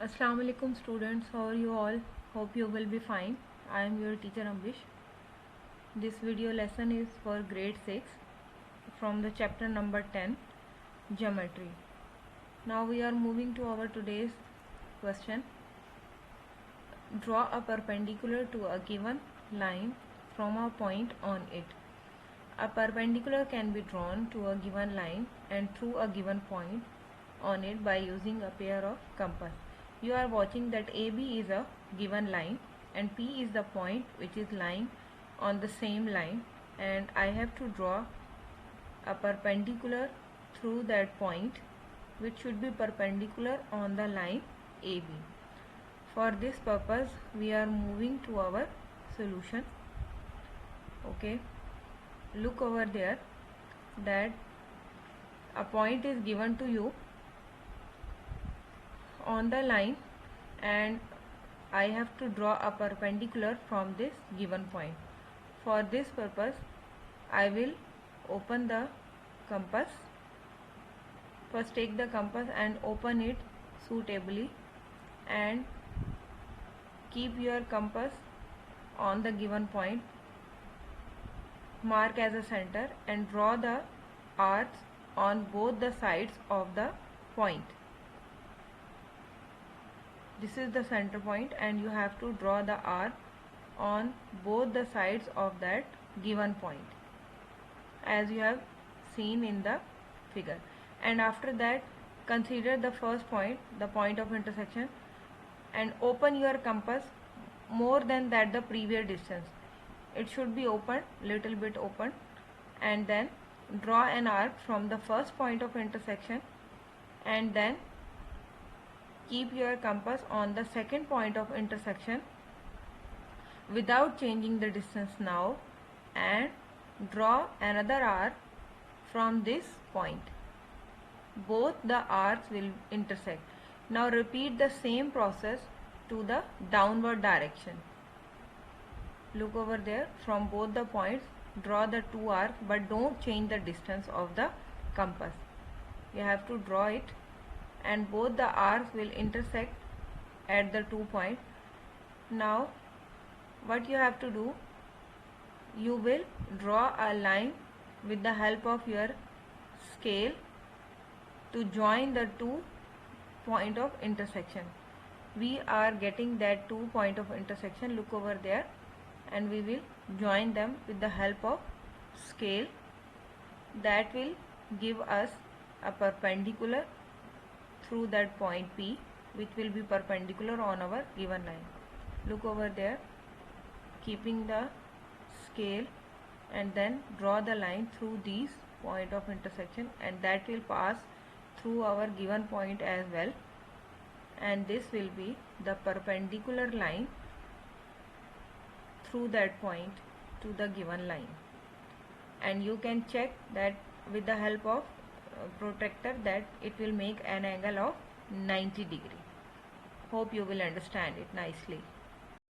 Assalamu alaikum students, how are you all? Hope you will be fine. I am your teacher Ambish. This video lesson is for grade 6 from the chapter number 10, Geometry. Now we are moving to our today's question. Draw a perpendicular to a given line from a point on it. A perpendicular can be drawn to a given line and through a given point on it by using a pair of compass. You are watching that AB is a given line and P is the point which is lying on the same line, and I have to draw a perpendicular through that point which should be perpendicular on the line AB. For this purpose we are moving to our solution. Okay, look over there that a point is given to you on the line and I have to draw a perpendicular from this given point. For this purpose I will open the compass. First take the compass and open it suitably and keep your compass on the given point. Mark as a center and draw the arcs on both the sides of the point. This is the center point and you have to draw the arc on both the sides of that given point as you have seen in the figure. And after that consider the first point, the point of intersection, and open your compass more than that the previous distance. It should be open, little bit open, and then draw an arc from the first point of intersection and then keep your compass on the second point of intersection without changing the distance now and draw another arc from this point. Both the arcs will intersect. Now repeat the same process to the downward direction. Look over there, from both the points draw the two arcs, but don't change the distance of the compass. You have to draw it and both the arcs will intersect at the 2 points. Now what you have to do, you will draw a line with the help of your scale to join the 2 point of intersection. We are getting that 2 point of intersection, look over there, and we will join them with the help of scale. That will give us a perpendicular through that point P, which will be perpendicular on our given line. Look over there, keeping the scale, and then draw the line through these point of intersection, and that will pass through our given point as well, and this will be the perpendicular line through that point to the given line. And you can check that with the help of protractor that it will make an angle of 90 degree. Hope you will understand it nicely.